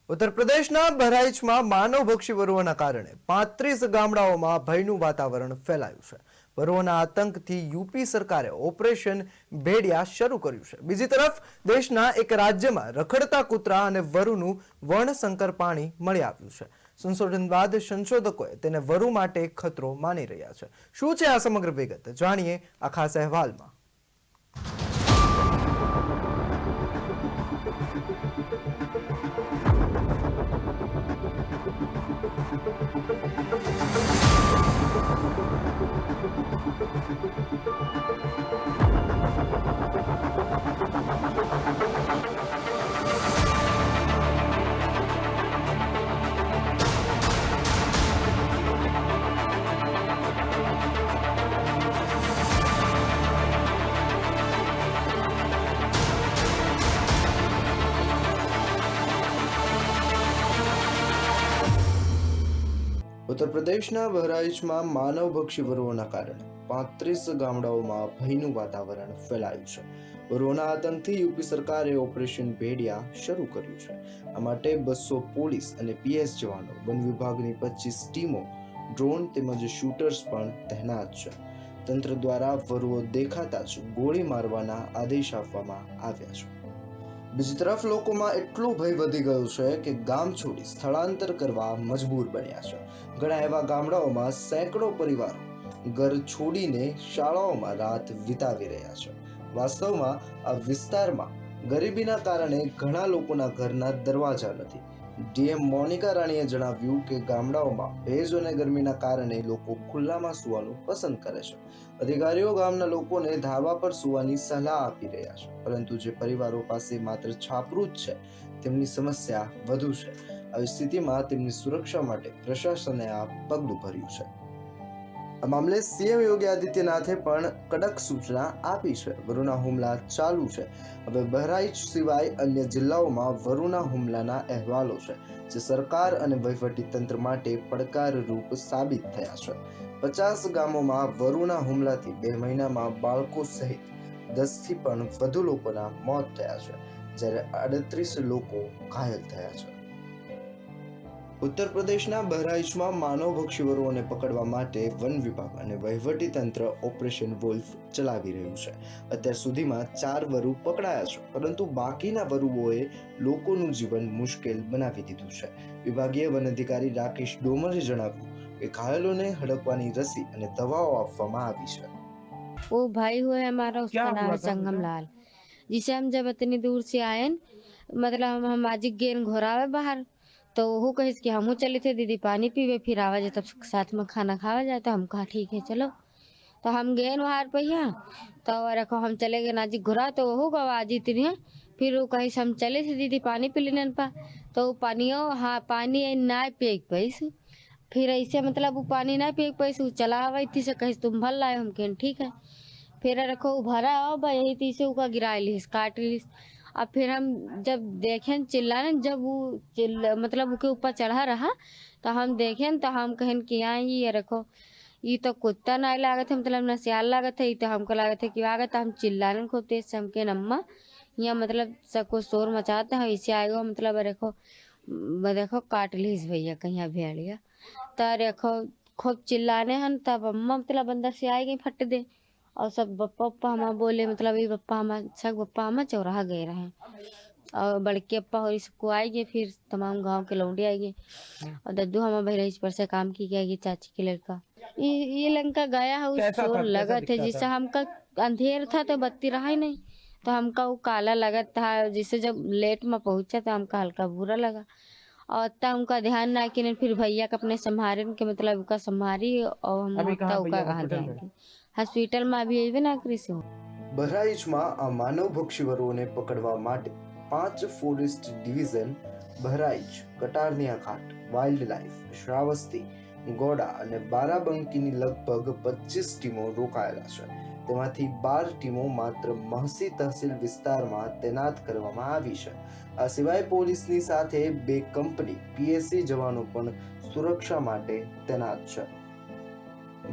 ઉત્તર પ્રદેશના બહરાઇચમાં માનવભક્ષી વરુઓના કારણે 35 ગામડાઓમાં ભયનું વાતાવરણ ફેલાયું છે। વરુઓના આતંકથી યુપી સરકારે ઓપરેશન ભેડિયા શરૂ કર્યું છે। બીજી તરફ દેશના એક રાજ્યમાં રખડતા કૂતરા અને વરુનું વર્ણસંકર પાણી મળી આવ્યું છે। સંશોધન બાદ સંશોધકોએ તેને વરુ માટે ખતરો માની રહ્યા છે। શું છે આ સમગ્ર વિગત, જાણીએ આ ખાસ અહેવાલમાં। ઉત્તર પ્રદેશના બહરાઇચમાં માનવભક્ષી વરુઓના કારણે 35 ગામડાઓમાં ભયનું વાતાવરણ ફેલાયું છે। વરુઓના આતંકથી યુપી સરકારે ઓપરેશન ભેડિયા શરૂ કર્યું છે। આ માટે 200 પોલીસ અને પીએસ જવાનો, વન વિભાગની 25 ટીમો, ડ્રોન તેમજ શૂટર્સ પણ તહેનાત છે। તંત્ર દ્વારા વરુઓ દેખાતા જ ગોળી મારવાના આદેશ આપવામાં આવ્યા છે। બીજી તરફ લોકોમાં એટલો ભય વધી ગયો છે કે ગામ છોડી સ્થળાંતર કરવા મજબૂર બન્યા છે। ઘણા એવા ગામડાઓમાં સેંકડો પરિવારો ઘર છોડીને શાળાઓમાં રાત વિતાવી રહ્યા છે। વાસ્તવમાં આ વિસ્તારમાં ગરીબીના કારણે ઘણા લોકોના ઘરના દરવાજા નથી। ડીએમ મોનિકા રાણીએ જણાવ્યું કે ગામડાઓમાં ભેજ અને ગરમીના કારણે લોકો ખુલ્લામાં સૂવાનું પસંદ કરે છે। અધિકારીઓ ગામના લોકોને ધાબા પર સૂવાની સલાહ આપી રહ્યા છે, પરંતુ જે પરિવારો પાસે માત્ર છાપરું જ છે તેમની સમસ્યા વધુ છે। આવી સ્થિતિમાં તેમની સુરક્ષા માટે પ્રશાસને આ પગલું ભર્યું છે। આ મામલે સીએમ યોગી આદિત્યનાથે પણ કડક સૂચના આપી છે। વરુના હુમલા ચાલુ છે। હવે બહરાઇચ સિવાય અન્ય જિલ્લાઓમાં વરુના હુમલાના અહેવાલો છે, જે સરકાર અને વહીવટી તંત્ર માટે પડકારરૂપ સાબિત થયા છે। 50 ગામોમાં વરુના હુમલાથી 2 મહિનામાં બાળકો સહિત 10થી પણ વધુ લોકોના મોત થયા છે, જ્યારે 38 લોકો ઘાયલ થયા છે। ઉત્તર પ્રદેશના બહરાઇચમાં માનવભક્ષી વરુઓને પકડવા માટે વન વિભાગ અને વહીવટી તંત્ર ઓપરેશન વુલ્ફ ચલાવી રહ્યું છે। અત્યાર સુધીમાં 4 વરુ પકડાયા છે, પરંતુ બાકીના વરુઓએ લોકોનું જીવન મુશ્કેલ બનાવી દીધું છે। વિભાગીય વન અધિકારી રાકેશ ડોમરે જણાવ્યું કે ઘાયલોને હડકવાની રસી અને દવાઓ આપવામાં આવી છે। वो भाई हुआ है हमारा, उसका नाम है संगम लाल, जिसे हम जब इतनी दूर से आए न, मतलब हम आज गेन घोरावे बाहर, तो वो कहिस कि हमहू चले थे दीदी पानी पीवे, फिर आवा जाए तब साथ में खाना खावा जाए। तो हम कहा ठीक है चलो, तो हम गए वहां पहिया, तो रखो हम चले गए नाजी घुरा, तो वो आवाज इतनी है। फिर वो कहिस हम चले थे दीदी पानी पी लेने पा, तो पानियो हाँ पानी ना पी पैस, फिर ऐसे मतलब वो पानी ना पी पैस चला आवा थी से कहिस तुम भर लाए, हम कहें ठीक है। फिर रखो भरा आओ भाई यही तीसे उका गिरा लिस काट लिस। अब फिर हम जब देखें चिल्लाने, जब वो मतलब उसके ऊपर चढ़ा रहा, तो हम देखें तो हम कहें कि यहाँ ये रखो ये तो कुत्ता ना लागत है, मतलब ना सियाल लागत है, तो हमको लागत है कि आगत। हम चिल्लाने को तेज चमके नम्मा यहाँ मतलब सबको शोर मचाते हैं, इसे आएगा मतलब देखो काट लीस भैया कहीं भेड़िया, तो देखो खूब चिल्लाने हैं। तब अम्मा मतलब अंदर से आएगी फट दे, और सब पप्पा हमारा बोले मतलब ये पप्पा हमारा सब पप्पा हमारा चौराहा गए रहे, और बड़के पप्पा और इसको आएंगे, फिर तमाम गांव के लौंडे आएंगे, और दद्दू हमारा बहराइच पर से काम की गया चाची के लड़का ये लंका गया है। उस शोर लगा थे जिससे हमका अंधेर था तो बत्ती रहा ही नहीं, तो हमका वो काला लगा था, जिससे जब लेट में पहुंचा तो हमका हल्का बुरा लगा, और तब उनका ध्यान ना कि फिर भैया का अपने संभारे के मतलब उनका संभारी, और हम कहाँ ध्यान હોસ્પિટલ માં આવી આવી ના કરીશું। બહરાઇચમાં આ માનવભક્ષી વરુઓને પકડવા માટે 5 ફોરેસ્ટ ડિવિઝન બહરાઇચ, કટારનિયા ઘાટ, વાઇલ્ડ લાઇફ, શ્રાવસ્તી, ગોડા અને બારાબંકીની લગભગ 25 ટીમો રોકાયેલા છે। તેમાંથી 12 ટીમો માત્ર મહસી તહસીલ વિસ્તારમાં તૈનાત કરવામાં આવી છે। આ સિવાય પોલીસની સાથે 2 કંપની પીએસસી જવાનો પણ સુરક્ષા માટે તૈનાત છે।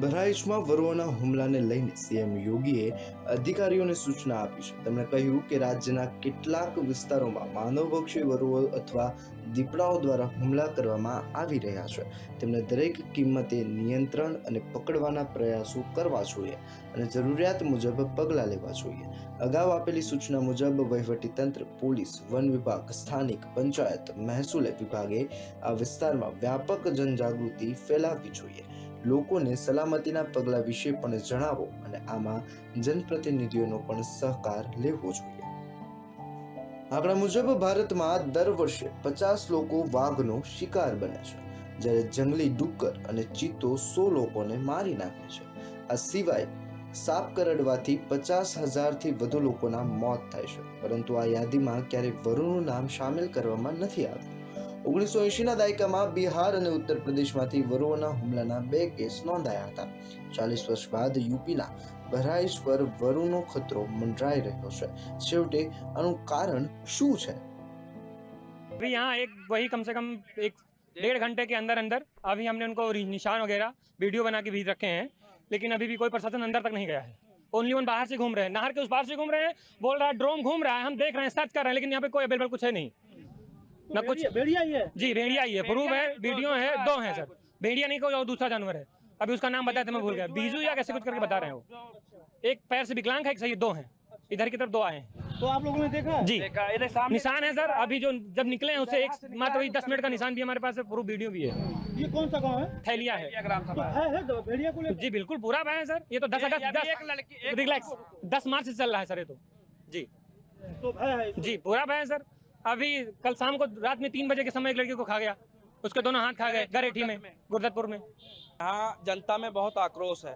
બહરાઇચમાં વરુઓના હુમલાને લઈને સીએમ યોગીએ અધિકારીઓને સૂચના આપી છે. તેમણે કહ્યું કે રાજ્યના કેટલાક વિસ્તારોમાં માનવભક્ષી વરુઓ અથવા દીપડાઓ દ્વારા હુમલા કરવામાં આવી રહ્યા છે. તેમણે દરેક કિંમતે નિયંત્રણ અને પકડવાના પ્રયાસો કરવા જોઈએ અને જરૂરિયાત મુજબ પગલાં લેવા જોઈએ. અગાઉ આપેલી સૂચના મુજબ વહીવટીતંત્ર, પોલીસ, વન વિભાગ, સ્થાનિક પંચાયત, મહેસૂલ વિભાગે આ વિસ્તારમાં વ્યાપક જનજાગૃતિ ફેલાવવી જોઈએ. લોકોને સલામતીના પગલાં વિશે પણ જણાવો અને આમાં જનપ્રતિનિધિઓનો પણ સહકાર લેવો જોઈએ. આંકડા મુજબ ભારતમાં દર વર્ષે 50 લોકો વાઘનો શિકાર બને છે, જ્યારે જંગલી ડુક્કર અને ચિત્તો 100 લોકોને મારી નાખે છે. આ સિવાય સાપ કરડવાથી 50,000થી વધુ લોકોના મોત થાય છે, પરંતુ આ યાદીમાં ક્યારેય વરુનું નામ સામેલ કરવામાં નથી આવ્યું. 1980ના દાયકામાં બિહાર અને ઉત્તર પ્રદેશમાંથી વરુઓના હુમલાના 2 કેસ નોંધાયા હતા. 40 વર્ષ બાદ યુપીના બહરાઇચ પર વરુનો ખતરો મંડરાઈ રહ્યો છે. છેવટે આનું કારણ શું છે? अभी यहाँ एक वही कम से कम 1-1.5 घंटे के अंदर अंदर अभी हमने उनको निशान वगैरह वीडियो बना के भी रखे हैं, लेकिन अभी भी कोई प्रशासन अंदर तक नहीं गया है. ओनली वन बाहर से घूम रहे हैं, नहर के उस पार से घूम रहे हैं, बोल रहा है ड्रोन घूम रहा है, हम देख रहे हैं, सर्च कर रहे हैं, लेकिन यहाँ पे कोई अवेलेबल कुछ है नहीं. ना कुछ भेड़िया ही है। जी भेड़िया ही है, प्रूफ है, वीडियो है, 2 हैं सर. भेड़िया नहीं कोई और दूसरा जानवर है, अभी उसका नाम बताया था मैं भूल गया, बीजू या कैसे कुछ करके बता रहे हैं वो. एक पैर से विकलांग है, एक सही 2 हैं, इधर की तरफ 2 आए हैं. तो आप लोगों ने देखा? जी निशान है सर, अभी जो जब निकले हैं उससे मात्र वही 10 मिनट का निशान भी हमारे पास है, प्रूफ वीडियो भी है. ये कौन सा गांव है? थैलिया है. तो है तो भेड़िया को लेकर जी बिल्कुल पूरा है सर, ये तो 10 अगस्त रिलैक्स 10 मार्च से चल रहा है सर ये तो. जी तो है इसमें। जी पूरा है सर. अभी कल शाम को रात में 3 बजे के समय एक लड़की को खा गया, उसके दोनों हाथ खा गए गरेठी में, गुरदतपुर में. यहाँ जनता में बहुत आक्रोश है,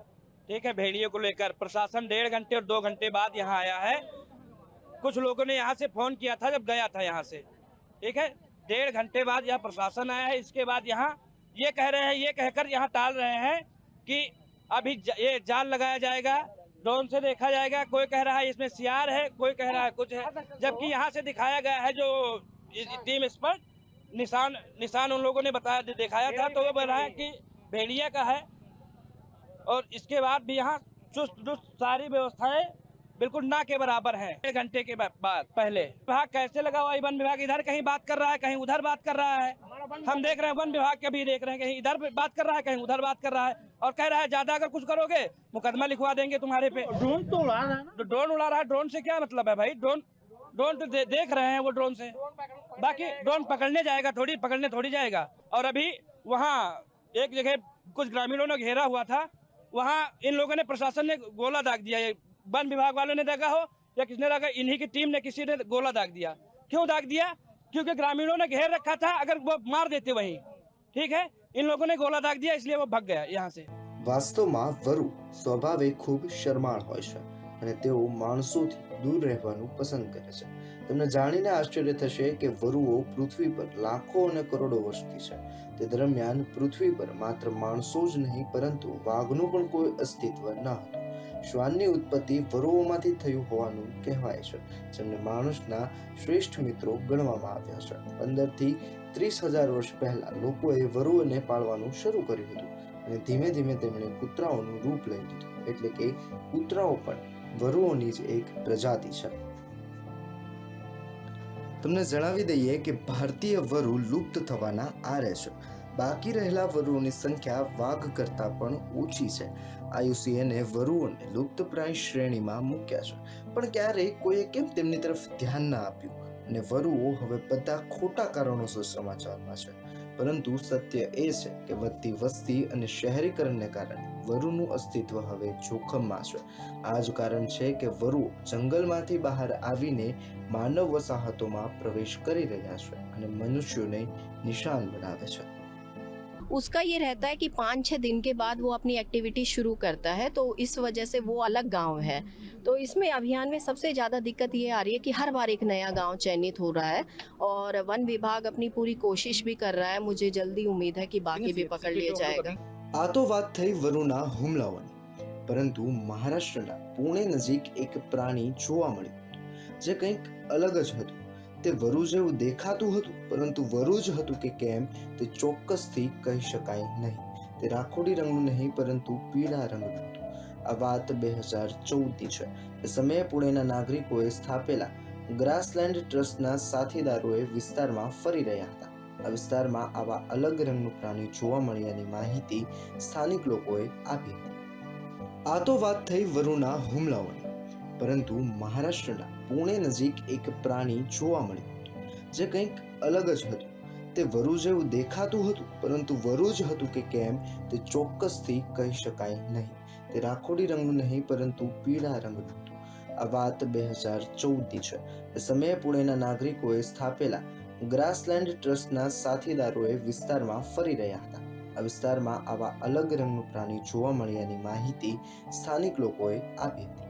ठीक है, भेड़ियों को लेकर. प्रशासन 1.5 घंटे और 2 घंटे बाद यहाँ आया है. कुछ लोगों ने यहाँ से फोन किया था जब गया था यहाँ से, ठीक है. 1.5 घंटे बाद यहाँ प्रशासन आया है. इसके बाद यहाँ ये कह रहे हैं, ये कहकर यहाँ टाल रहे हैं कि अभी ये जाल लगाया जाएगा, ड्रोन से देखा जाएगा. कोई कह रहा है इसमें सियार है, कोई कह रहा है कुछ है, जबकि यहाँ से दिखाया गया है जो टीम एक्सपर्ट निशान उन लोगों ने बताया दिखाया था, तो वो बोल रहा है कि भेड़िया का है. और इसके बाद भी यहाँ चुस्त दुरुस्त सारी व्यवस्थाएं बिल्कुल ना के बराबर है. 1 घंटे के बाद पहले विभाग कैसे लगा हुआ है? वन विभाग इधर कहीं बात कर रहा है, कहीं उधर बात कर रहा है. हम देख रहे हैं वन विभाग के भी देख रहे हैं, कहीं इधर बात कर रहा है, कहीं उधर बात कर रहा है, और कह रहा है ज्यादा अगर कुछ करोगे मुकदमा लिखवा देंगे तुम्हारे पे. ड्रोन तो उड़ा रहा है ना? ड्रोन उड़ा रहा है. ड्रोन से क्या मतलब है भाई? ड्रोन तो देख रहे हैं वो ड्रोन से. बाकी ड्रोन पकड़ने जाएगा पकड़ने थोड़ी जाएगा. और अभी वहाँ एक जगह कुछ ग्रामीणों ने घेरा हुआ था, वहाँ इन लोगों ने प्रशासन ने गोला दाग दिया. वन विभाग वालों ने दागा हो या किसने दागा, इन्हीं की टीम ने किसी ने गोला दाग दिया. क्यों दाग दिया? क्योंकि ग्रामीणों ने घेर रखा था, अगर वो मार देते वहीं, ठीक है. इन लोगों ने गोला दाग दिया, इसलिए वो भाग गया यहाँ से. વાસ્તવમાં વરુ સ્વભાવે ખૂબ શરમાળ હોય છે અને તેઓ માણસોથી દૂર રહેવાનું પસંદ કરે છે. તમને જાણીને આશ્ચર્ય થશે કે વરુઓ પૃથ્વી પર લાખો અને કરોડો વર્ષથી છે. તે દરમિયાન પૃથ્વી પર માત્ર માણસો જ નહીં પરંતુ વાઘનું પણ કોઈ અસ્તિત્વ ન હતું. શ્વાનની ઉત્પત્તિ વરુઓમાંથી થયું હોવાનું કહેવાય છે, જેમને માણસના શ્રેષ્ઠ મિત્રો ગણવામાં આવ્યા છે. 15થી 30,000 વર્ષ પહેલા લોકોએ વરુઓને પાળવાનું શરૂ કર્યું હતું અને ધીમે ધીમે તેમણે કૂતરાઓનું રૂપ લઈ લીધું. એટલે કે કૂતરાઓ પણ વરુઓની જ એક પ્રજાતિ છે. તમને જણાવી દઈએ કે ભારતીય વરુ લુપ્ત થવાના આરે છે. બાકી રહેલા વરુઓની સંખ્યા વાઘ કરતાં પણ ઓછી છે. IUCNએ વરુઓને લુપ્તપ્રાય શ્રેણીમાં મૂક્યા છે, પણ ક્યારેય કોઈએ કેમ તેમની તરફ ધ્યાન ના આપ્યું અને વરુઓ હવે બધા ખોટા કારણોસર સમાચારમાં છે. પરંતુ સત્ય એ છે કે વધતી વસ્તી અને શહેરીકરણને કારણે વરુનું અસ્તિત્વ હવે જોખમમાં છે. આ જ કારણ છે કે વરુઓ જંગલમાંથી બહાર આવીને માનવ વસાહતોમાં પ્રવેશ કરી રહ્યા છે અને મનુષ્યોને નિશાન બનાવે છે. उसका ये रहता है कि 5-6 दिन के बाद वो अपनी एक्टिविटी शुरू करता है, तो इस वजह से वो अलग गांव है. तो इसमें अभियान में सबसे ज़्यादा दिक्कत ये आ रही है कि हर बार एक नया गांव चयनित हो रहा है और वन विभाग अपनी पूरी कोशिश भी कर रहा है. मुझे जल्दी उम्मीद है कि बाकी भी पकड़ लिया जाएगा. આ તો વાત થઈ વરુના હુમલાઓની, પરંતુ મહારાષ્ટ્રના પુણે નજીક એક પ્રાણી જોવા મળ્યું જે કંઈક અલગ જ હતું. તે વરુ જેવું દેખાતું હતું, પરંતુ વરુ જ હતું કે કેમ તે ચોક્કસથી કહી શકાય નહીં. તે રાખોડી રંગનું નહીં પરંતુ પીળા રંગનું હતું. આ વાત 2014ની છે. એ સમયે પુણેના નાગરિકોએ સ્થાપેલા ગ્રાસલેન્ડ ટ્રસ્ટના સાથીદારોએ વિસ્તારમાં ફરી રહ્યા હતા. આ વિસ્તારમાં આવા અલગ રંગનું પ્રાણી જોવા મળ્યાની માહિતી સ્થાનિક લોકોએ આપી હતી. આ તો વાત થઈ વરુના હુમલાઓની, પરંતુ મહારાષ્ટ્રના પુણે નજીક એક પ્રાણી જોવા મળ્યું હતું જે કંઈક અલગ જ હતું. તે વરુ જેવું દેખાતું હતું, પરંતુ વરુ જ હતું કે કેમ તે ચોક્કસથી કહી શકાય નહીં. તે રાખોડી રંગનું નહીં પરંતુ પીળા રંગનું હતું. આ વાત 2014ની છે. એ સમયે પુણેના નાગરિકોએ સ્થાપેલા ગ્રાસલેન્ડ ટ્રસ્ટના સાથીદારોએ વિસ્તારમાં ફરી રહ્યા હતા. આ વિસ્તારમાં આવા અલગ રંગનું પ્રાણી જોવા મળ્યાની માહિતી સ્થાનિક લોકોએ આપી હતી.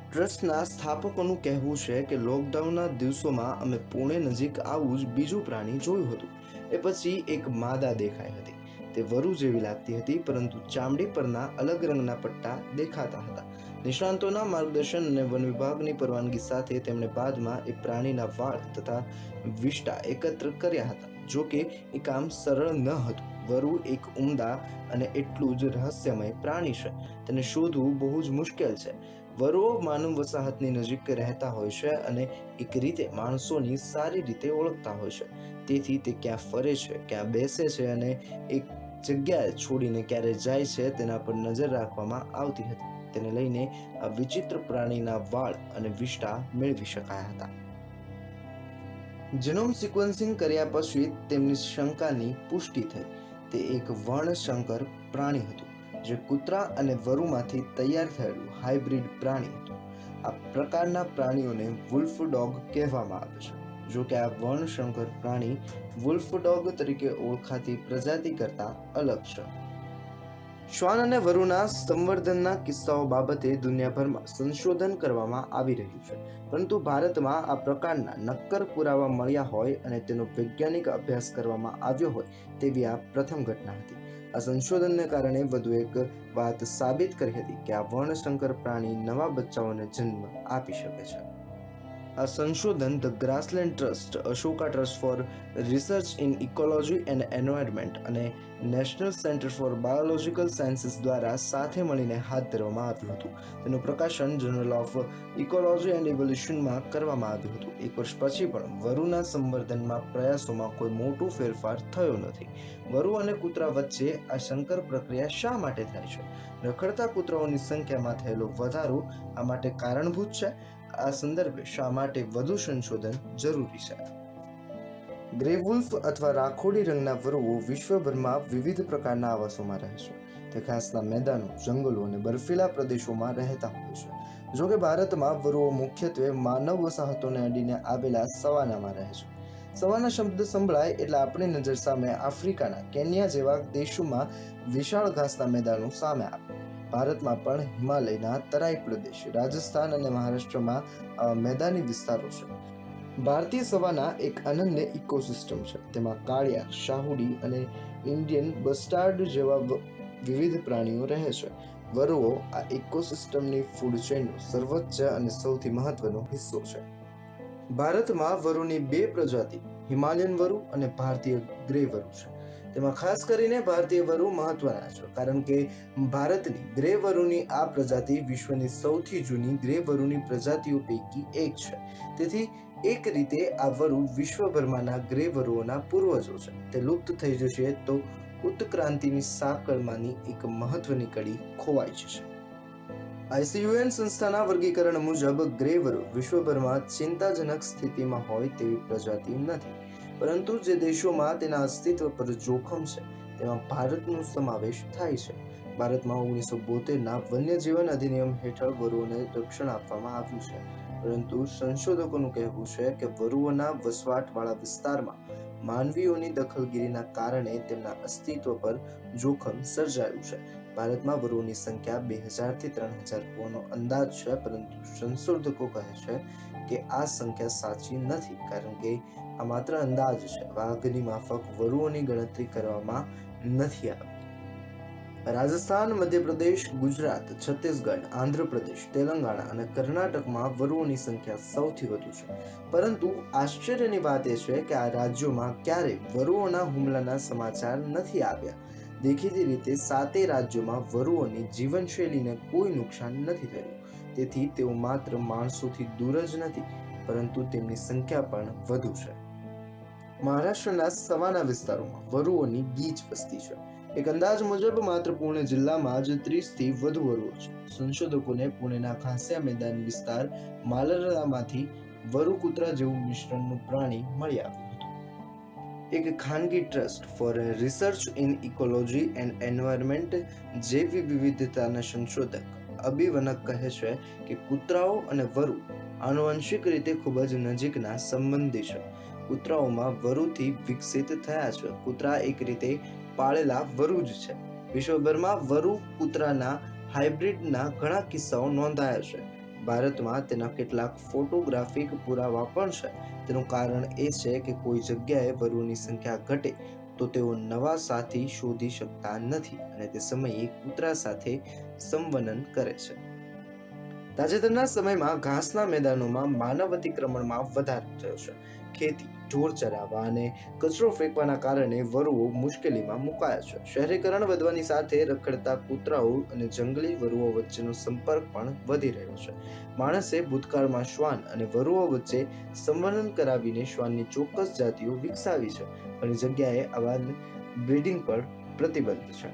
ટ્રસ્ટના સ્થાપકોનું કહેવું છે કે લોકડાઉનના દિવસોમાં અમે પુણે નજીક આવું જ બીજું પ્રાણી જોયું હતું. એ પછી એક માદા દેખાઈ હતી. તે વરુ જેવી લાગતી હતી, પરંતુ ચામડી પરના અલગ રંગના પટ્ટા દેખાતા હતા. નિષ્ણાંતોના માર્ગદર્શન અને વન વિભાગની પરવાનગી સાથે તેમણે બાદમાં એ પ્રાણીના વાળ તથા વિષ્ટા એકત્ર કર્યા હતા. જો કે એ કામ સરળ ન હતું. વરુ એક ઉમદા અને એટલું જ રહસ્યમય પ્રાણી છે. તેને શોધવું બહુ જ મુશ્કેલ છે. વરુઓ માનવ વસાહતની નજીક રહેતા હોય છે અને એક રીતે માણસોની સારી રીતે ઓળખતા હોય છે. તેથી તે ક્યાં ફરે છે, ક્યાં બેસે છે અને એક જગ્યાએ છોડીને ક્યારે જાય છે તેના પર નજર રાખવામાં આવતી હતી. તેને લઈને આ વિચિત્ર પ્રાણીના વાળ અને વિષ્ટા મેળવી શકાયા હતા. જીનોમ સિક્વન્સિંગ કર્યા પછી તેમની શંકાની પુષ્ટિ થઈ. તે એક વર્ણશંકર પ્રાણી હતું, જે કૂતરા અને વરુમાંથી તૈયાર થયેલું હાઇબ્રિડ પ્રાણી હતું. આ પ્રકારના પ્રાણીઓને વુલ્ફ ડોગ કહેવામાં આવે છે. જો કે આ વર્ણશંકર પ્રાણી વુલ્ફ ડોગ તરીકે ઓળખાતી પ્રજાતિ કરતાં અલગ છે. શ્વાન અને વરુના સંવર્ધનના કિસ્સાઓ બાબતે દુનિયાભરમાં સંશોધન કરવામાં આવી રહ્યું છે, પરંતુ ભારતમાં આ પ્રકારના નક્કર પુરાવા મળ્યા હોય અને તેનો વૈજ્ઞાનિક અભ્યાસ કરવામાં આવ્યો હોય તેવી આ પ્રથમ ઘટના હતી. આ સંશોધનને કારણે વધુ એક વાત સાબિત કરી હતી કે આ વર્ણશંકર પ્રાણી નવા બચ્ચાઓને જન્મ આપી શકે છે. આ સંશોધન the grassland trust, Ashoka trust for research in ecology and environment અને national centre for biological sciences દ્વારા સાથે મળીને હાથ ધરવામાં આવ્યું હતું. તેનું પ્રકાશન જર્નલ ઓફ ઇકોલોજી એન્ડ ઇવોલ્યુશનમાં કરવામાં આવ્યું હતું. એક વર્ષ પછી પણ વરુના સંવર્ધનમાં પ્રયાસોમાં કોઈ મોટું ફેરફાર થયો નથી. વરુ અને કૂતરા વચ્ચે આ સંકર પ્રક્રિયા શા માટે થાય છે? રખડતા કૂતરાઓની સંખ્યામાં થયેલો વધારો આ માટે કારણભૂત છે? આ સંદર્ભે શા માટે વધુ સંશોધન જરૂરી છે? ગ્રે વુલ્ફ અથવા રાખોડી રંગના વરુઓ વિશ્વભરમાં વિવિધ પ્રકારના આવાસોમાં રહે છે. તે ઘાસના મેદાનો, જંગલો અને બર્ફીલા પ્રદેશોમાં રહેતા હોય છે. જો કે ભારતમાં વરુઓ મુખ્યત્વે માનવ વસાહતોને અડીને આવેલા સવાનામાં રહે છે. સવાના શબ્દ સંભળાય એટલે આપણી નજર સામે આફ્રિકાના કેન્યા જેવા દેશોમાં વિશાળ ઘાસના મેદાનો સામે આવે. ભારતમાં પણ હિમાલયના તરાઈ પ્રદેશ, રાજસ્થાન અને મહારાષ્ટ્રમાં મેદાની વિસ્તારો છે. ભારતીય સવાના એક અનન્ય ઇકોસિસ્ટમ છે. તેમાં કાળિયા, શાહુડી અને ઇન્ડિયન બસ્ટાર્ડ જેવા વિવિધ પ્રાણીઓ રહે છે. વરુઓ આ ઇકોસિસ્ટમની ફૂડ ચેઇનનો સર્વોચ્ચ અને સૌથી મહત્વનો હિસ્સો છે. ભારતમાં વરુની બે પ્રજાતિ, હિમાલયન વરુ અને ભારતીય ગ્રે વરુ છે. તેમાં ખાસ કરીને ભારતીય વરુ મહત્વના છે, કારણ કે ભારતની ગ્રે વરુની આ પ્રજાતિ વિશ્વની સૌથી જૂની ગ્રે વરુની પ્રજાતિઓ પૈકી એક છે. તેથી એક રીતે આ વરુ વિશ્વભરમાંના ગ્રે વરુઓના પૂર્વજો છે. તે લુપ્ત થઈ જશે તો ઉત્ક્રાંતિની સાંકળમાંની એક મહત્વની કડી ખોવાઈ જશે. ICUN સંસ્થાના વર્ગીકરણ મુજબ ગ્રે વરુ વિશ્વભરમાં ચિંતાજનક સ્થિતિમાં હોય તેવી પ્રજાતિ નથી, પરંતુ જે દેશોમાં તેના અસ્તિત્વ પર જોખમ છે તેમાં ભારતનો સમાવેશ થાય છે. ભારતમાં 1972ના વન્યજીવન અધિનિયમ હેઠળ વરુઓને રક્ષણ આપવામાં આવ્યું છે, પરંતુ સંશોધકોનું કહેવું છે કે વરુઓના વસવાટવાળા વિસ્તારમાં માનવીઓની દખલગીરીના કારણે તેમના અસ્તિત્વ પર જોખમ સર્જાયું છે. ભારતમાં વરુઓની સંખ્યા 2000 થી 3000 હોવાનો અંદાજ છે, પરંતુ સંશોધકો કહે છે કે આ સંખ્યા સાચી નથી, કારણ કે આ માત્ર અંદાજ છે. વાઘની માફક વરુઓની ગણતરી કરવામાં નથી આવી. રાજસ્થાન, મધ્યપ્રદેશ, ગુજરાત, છત્તીસગઢ, આંધ્રપ્રદેશ, તેલંગાણા અને કર્ણાટકમાં વરુઓની સંખ્યા સૌથી વધુ છે. પરંતુ આશ્ચર્યની વાત એ છે કે આ રાજ્યોમાં ક્યારેય વરુઓના હુમલાના સમાચાર નથી આવ્યા. દેખીતી રીતે 7 રાજ્યોમાં વરુઓની જીવનશૈલીને કોઈ નુકસાન નથી થયું. તેથી તેઓ માત્ર માણસોથી દૂર જ નથી, પરંતુ તેમની સંખ્યા પણ વધુ છે. મહારાષ્ટ્રના સવાના વિસ્તારોમાં વરુઓની ગીચ વસ્તી છે. એક અંદાજ મુજબ માત્ર પુણે જિલ્લામાં જ 30 થી વધુ વરુઓ છે. સંશોધકોને પુણેના ઘાસિયા મેદાન વિસ્તાર માલરડામાંથી વરુ કૂતરા જેવું મિશ્રણનું પ્રાણી મળી આવ્યું હતું. એક ખાનગી trust for research in ecology and environment જૈવ વિવિધતાના સંશોધક અભિવનક કહે છે કે કૂતરાઓ અને વરુ આનુવંશિક રીતે ખૂબ જ નજીકના સંબંધી છે. કૂતરાઓમાં વરુથી વિકસિત થયા છે. કૂતરા એક રીતે પાળેલા વરુ જ છે. વિશ્વભરમાં વરુ કૂતરાના હાઇબ્રિડના ઘણા કિસ્સાઓ નોંધાયા છે. ભારતમાં તેના કેટલાક ફોટોગ્રાફિક પુરાવા પણ છે. તેનું કારણ એ છે કે કોઈ જગ્યાએ વરુની સંખ્યા ઘટે તો તેઓ નવા સાથી શોધી શકતા નથી અને તે સમયે કૂતરા સાથે સંવનન કરે છે. તાજેતરના સમયમાં ઘાસના મેદાનોમાં માનવ અતિક્રમણમાં વધારો થયો છે. ખેતી, ઢોર ચરાવવા અને કચરો ફેંકવાના કારણે વરુઓ મુશ્કેલીમાં મુકાયા છે. શહેરીકરણ વધવાની સાથે રખડતા કૂતરાઓ અને જંગલી વરુઓ વચ્ચેનો સંપર્ક પણ વધી રહ્યો છે. માણસે ભૂતકાળમાં શ્વાન અને વરુઓ વચ્ચે સંવનન કરાવીને શ્વાનની ચોક્કસ જાતિઓ વિકસાવી છે. ઘણી જગ્યાએ આવા બ્રીડિંગ પર પ્રતિબંધ છે.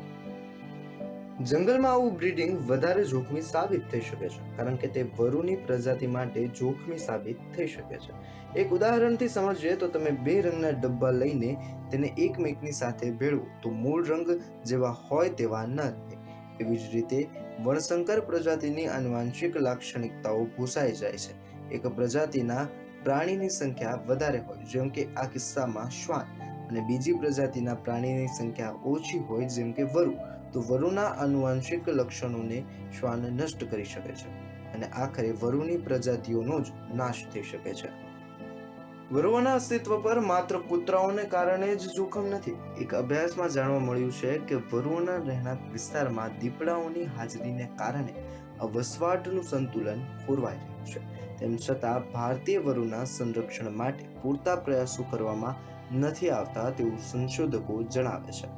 જંગલમાં આવું બ્રીડિંગ વધારે જોખમી સાબિત થઈ શકે છે, કારણ કે તે વરુની પ્રજાતિ માટે જોખમી સાબિત થઈ શકે છે. એક ઉદાહરણથી સમજીએ તો તમે 2 રંગના ડબ્બા લઈને તેને એકમેકની સાથે ભેળવો તો મૂળ રંગ જેવા હોય તેવા ન રહે. એવી જ રીતે વણશંકર પ્રજાતિની આનુવંશિક લાક્ષણિકતાઓ ભૂસાઈ જાય છે. એક પ્રજાતિના પ્રાણીની સંખ્યા વધારે હોય, જેમ કે આ કિસ્સામાં શ્વાન, અને બીજી પ્રજાતિના પ્રાણીની સંખ્યા ઓછી હોય, જેમ કે વરુ, તો વરુના આનુવંશિક લક્ષણોને શ્વાન નષ્ટ કરી શકે છે અને આખરે વરુની પ્રજાતિઓનો જ નાશ થઈ શકે છે. વરુઓના અસ્તિત્વ પર માત્ર કૂતરાઓને કારણે જ જોખમ નથી. એક અભ્યાસમાં જાણવા મળ્યું છે કે વરુઓના રહેણાંક વિસ્તારમાં દીપડાઓની હાજરીને કારણે આ વસવાટનું સંતુલન ખોરવાઈ રહ્યું છે. તેમ છતાં ભારતીય વરુના સંરક્ષણ માટે પૂરતા પ્રયાસો કરવામાં નથી આવતા તેવું સંશોધકો જણાવે છે.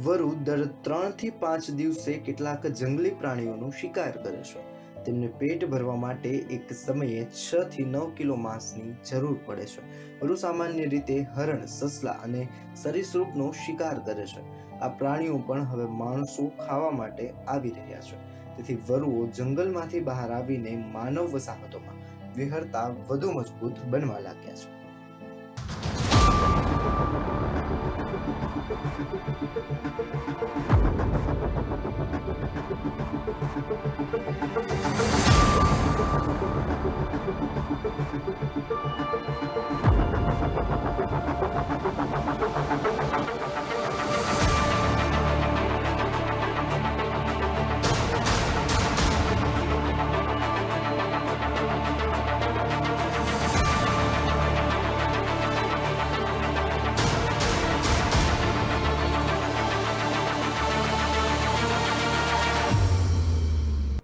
વરુ દર 3 થી 5 દિવસે કેટલાક જંગલી પ્રાણીઓનો શિકાર કરે છે. તેમને પેટ ભરવા માટે એક સમયે 6 થી 9 કિલો માંસની જરૂર પડે છે. વરુ સામાન્ય રીતે હરણ, સસલા અને સરીસૃપનો શિકાર કરે છે. આ પ્રાણીઓ પણ હવે માણસો ખાવા માટે આવી રહ્યા છે. તેથી વરુઓ જંગલમાંથી બહાર આવીને માનવ વસાહતોમાં વિહરતા વધુ મજબૂત બનવા લાગ્યા છે.